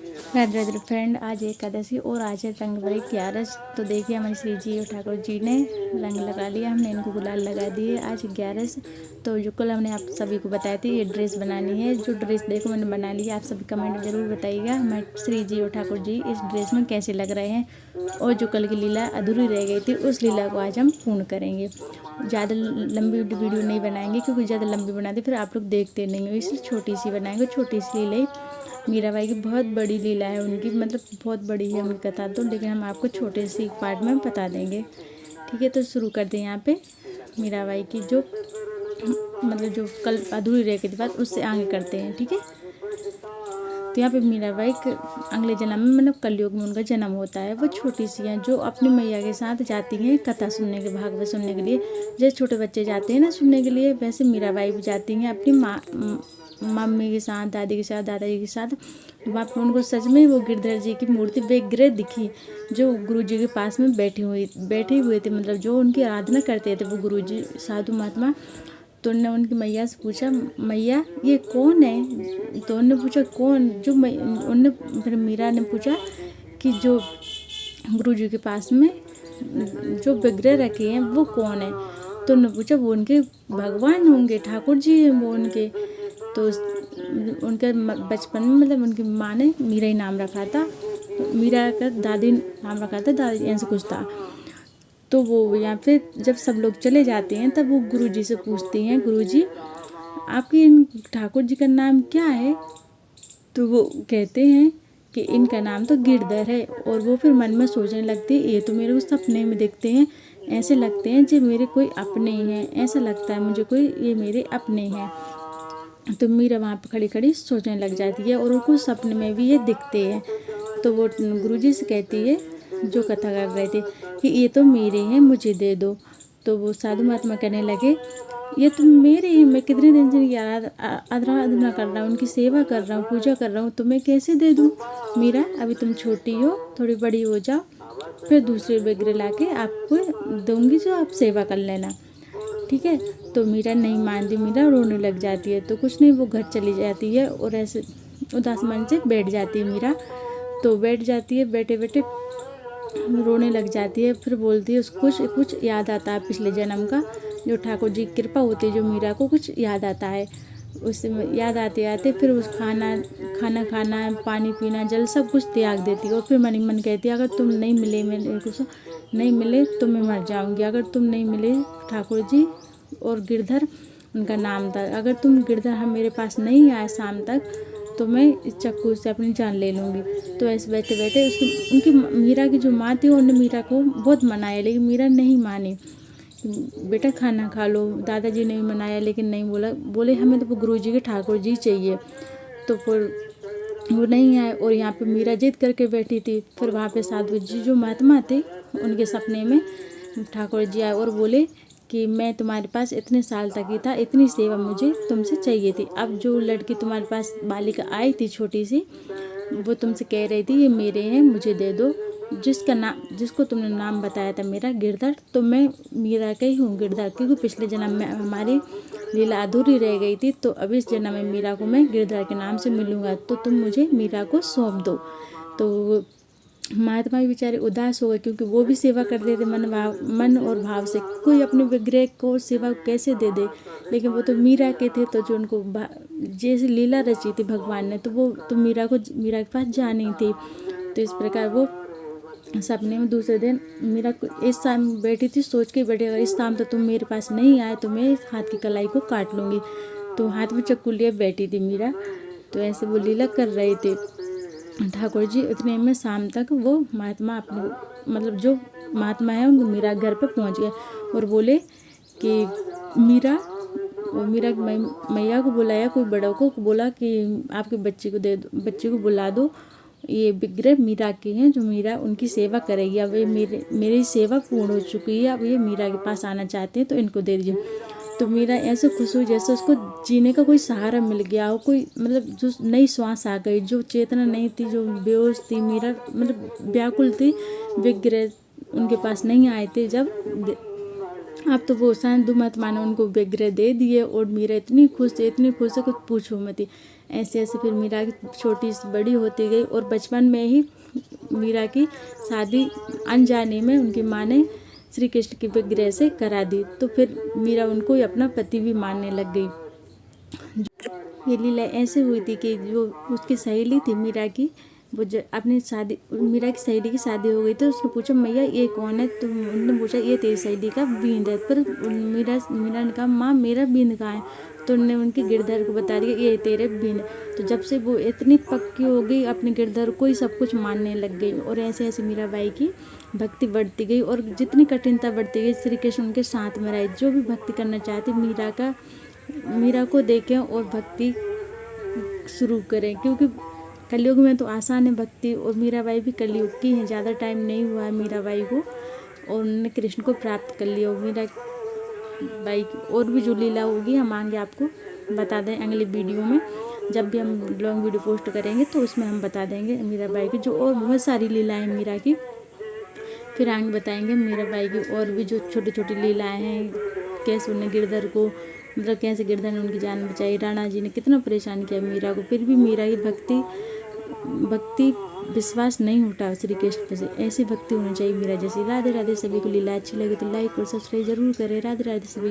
Radhe Radhe friend, आज एकादशी और आज है रंगभरी 11। तो देखिए हमारे श्री जी और ठाकुर जी ने रंग लगा लिया, हमने इनको गुलाल लगा दिए। आज 11। तो जो कल हमने आप सभी को बताया थी ये ड्रेस बनानी है। जो ड्रेस देखो मैंने बना ली है, आप सभी कमेंट में ज़रूर बताइएगा हमारे श्री जी और ठाकुर जी इस ड्रेस में कैसे लग रहे हैं। और जो कल की लीला अधूरी रह गई थी उस लीला को आज हम पूर्ण करेंगे। ज़्यादा लंबी वीडियो नहीं बनाएंगे क्योंकि ज़्यादा लंबी बनाते फिर आप लोग देखते नहीं हो, इसलिए छोटी सी बनाएंगे। छोटी सी लीला मीराबाई की बहुत बड़ी लीला है उनकी, मतलब बहुत बड़ी है उनकी कथा तो, लेकिन हम आपको छोटे से एक पार्ट में बता देंगे। ठीक है, तो शुरू करते हैं। यहाँ पे मीराबाई की जो मतलब जो कल अधूरी रह गई थी बात, उससे आगे करते हैं। ठीक है, तो यहाँ पे मीराबाई अगले जन्म में मतलब कलयुग में उनका जन्म होता है। वो छोटी सी हैं जो अपनी मैया के साथ जाती हैं कथा सुनने के, भागवत सुनने के लिए। जैसे छोटे बच्चे जाते हैं ना सुनने के लिए, वैसे मीराबाई भी जाती हैं अपनी मम्मी के साथ, दादी के साथ, दादाजी के साथ। वहाँ पर उनको सच में वो गिरधर जी की मूर्ति विग्रह दिखी जो गुरु जी के पास में बैठे हुए थे, मतलब जो उनकी आराधना करते थे वो गुरु जी साधु महात्मा। तो उन्होंने उनकी मैया से पूछा, मैया ये कौन है? तो उन्होंने पूछा कौन? उनने फिर मीरा ने पूछा कि जो गुरु जी के पास में जो विग्रह रखे हैं वो कौन है? तो उन्होंने पूछा वो उनके भगवान होंगे, ठाकुर जी हैं वो उनके। तो उनके बचपन में मतलब उनकी माँ ने मीरा ही नाम रखा था, मीरा का दादी नाम रखा था, दादी ऐसे कुछ था। तो वो यहाँ पे जब सब लोग चले जाते हैं तब वो गुरुजी से पूछती हैं, गुरुजी आपके इन ठाकुर जी का नाम क्या है? तो वो कहते हैं कि इनका नाम तो गिरधर है। और वो फिर मन में सोचने लगती है ये तो मेरे को सपने में दिखते हैं, ऐसे लगते हैं जो मेरे कोई अपने हैं, ऐसा लगता है मुझे कोई ये मेरे अपने हैं। तो मीरा वहाँ पर खड़ी खड़ी सोचने लग जाती है और उनको सपने में भी ये दिखते हैं। तो वो गुरुजी से कहती है जो कथा कर रहे थे कि ये तो मेरे हैं, मुझे दे दो। तो वो साधु महात्मा कहने लगे ये तो मेरे हैं, मैं कितने दिन से इनकी आराधना कर रहा हूँ, उनकी सेवा कर रहा हूँ, पूजा कर रहा हूँ, तो मैं कैसे दे दूँ? मीरा अभी तुम छोटी हो, थोड़ी बड़ी हो जाओ, फिर दूसरे विग्रह ला के आपको दूंगी जो आप सेवा कर लेना। ठीक है, तो मीरा नहीं मानती, मीरा रोने लग जाती है। तो कुछ नहीं, वो घर चली जाती है और ऐसे उदास मन से बैठ जाती है मीरा। तो बैठ जाती है, बैठे बैठे रोने लग जाती है। फिर बोलती है उसको कुछ कुछ याद आता है पिछले जन्म का, जो ठाकुर जी की कृपा होती है जो मीरा को कुछ याद आता है। उससे याद आते आते फिर उस खाना खाना, पानी पीना, जल सब कुछ त्याग देती है। और फिर मन ही मन कहती है अगर तुम नहीं मिले, मेरे को नहीं मिले तो मैं मर जाऊंगी। अगर तुम नहीं मिले ठाकुर जी और गिरधर उनका नाम था, अगर तुम गिरधर हम मेरे पास नहीं आए शाम तक तो मैं इस चक्कू से अपनी जान ले लूँगी। तो ऐसे बैठे बैठे उनकी मीरा की जो माँ थी उन्होंने मीरा को बहुत मनाया, लेकिन मीरा नहीं मानी। बेटा खाना खा लो, दादाजी ने भी मनाया लेकिन नहीं, बोले हमें तो वो गुरु जी के ठाकुर जी चाहिए। तो फिर वो नहीं आए और यहाँ पे मीरा जिद करके बैठी थी। फिर वहाँ पे साधु जी जो महात्मा थे उनके सपने में ठाकुर जी आए और बोले कि मैं तुम्हारे पास इतने साल तक ही था, इतनी सेवा मुझे तुमसे चाहिए थी। अब जो लड़की तुम्हारे पास बालिका आई थी छोटी सी, वो तुमसे कह रही थी ये मेरे हैं, मुझे दे दो। जिसको तुमने नाम बताया था मेरा गिरधर, तो मैं मीरा का ही हूँ गिरधर, क्योंकि पिछले जन्म में हमारी लीला अधूरी रह गई थी। तो अब इस जन्म में मीरा को मैं गिरधर के नाम से मिलूँगा, तो तुम मुझे मीरा को सौंप दो। तो महात्मा भी बेचारे उदास हो गए क्योंकि वो भी सेवा करते थे मन और भाव से। कोई अपने विग्रह को सेवा कैसे दे दे, लेकिन वो तो मीरा के थे। तो जो उनको जैसे लीला रची थी भगवान ने, तो वो तो मीरा के पास जानी थी। तो इस प्रकार वो सपने में दूसरे दिन मीरा इस शाम बैठी थी, सोच के बैठे अगर इस शाम तो तुम मेरे पास नहीं आए तो मैं हाथ की कलाई को काट लूँगी। तो हाथ में चक्कू लिए बैठी थी मीरा। तो ऐसे वो लीला कर रहे थे ठाकुर जी। इतने में शाम तक वो महात्मा अपने मतलब जो महात्मा है उनको मीरा घर पे पहुंच गए और बोले कि मीरा मैया को बुलाया, कोई बड़ों को बोला कि आपके बच्चे को दे दो, बच्चे को बुला दो, ये विग्रह मीरा के हैं जो मीरा उनकी सेवा करेगी। अब ये मेरी सेवा पूर्ण हो चुकी है, अब ये मीरा के पास आना चाहते हैं तो इनको दे दीजिए। तो मीरा ऐसे खुश हुई जैसे उसको जीने का कोई सहारा मिल गया हो, कोई मतलब जो नई श्वास आ गई, जो चेतना नहीं थी, जो बेहोश थी मीरा, मतलब व्याकुल थी। विग्रह उनके पास नहीं आए थे जब, अब तो वो साधु महात्मा ने उनको विग्रह दे दिए और मीरा इतनी खुश थी, इतनी खुश है कुछ पूछो मत। ऐसे ऐसे फिर मीरा की छोटी से बड़ी होती गई और बचपन में ही मीरा की शादी अनजाने में उनकी माँ ने श्री कृष्ण के विग्रह से करा दी। तो फिर मीरा उनको ही अपना पति भी मानने लग गई। ये लीला ऐसे हुई थी कि जो उसकी सहेली थी मीरा की, वो अपनी शादी, मीरा की सहेली की शादी हो गई तो उसने पूछा मैया ये कौन है, तो उन्होंने पूछा ये तेरी सहेली का बींद है। पर मीरा ने कहा माँ मेरा बींद कहाँ है, तो उन्होंने उनके गिरधर को बता दिया ये तेरे बींद। तो जब से वो इतनी पक्की हो गई अपने गिरधर को ही सब कुछ मानने लग गई। और ऐसे ऐसे मीराबाई की भक्ति बढ़ती गई और जितनी कठिनता बढ़ती गई श्री कृष्ण उनके साथ में रहे। जो भी भक्ति करना चाहती मीरा को देखें और भक्ति शुरू करें, क्योंकि कलयुग में तो आसान है भक्ति। और मीराबाई भी कलयुग की हैं, ज़्यादा टाइम नहीं हुआ है मीराबाई को और उन्होंने कृष्ण को प्राप्त कर लिया। मीराबाई की और भी जो लीला होगी हम आगे आपको बता दें अगले वीडियो में। जब भी हम लॉन्ग वीडियो पोस्ट करेंगे तो उसमें हम बता देंगे मीराबाई की जो और बहुत सारी लीलाएँ मीरा की। फिर आगे बताएंगे मीराबाई की और भी जो छोटी छोटी लीलाएँ हैं, कैसे उन्हें गिरधर को मतलब कैसे गिरधर ने उनकी जान बचाई, राणा जी ने कितना परेशान किया मीरा को, फिर भी मीरा की भक्ति विश्वास नहीं उठा श्री कृष्ण पे से। ऐसी भक्ति होनी चाहिए मीरा जैसी। राधे राधे। सभी को लीला अच्छी लगी तो लाइक और सब्सक्राइब जरूर करें। राधे राधे सभी।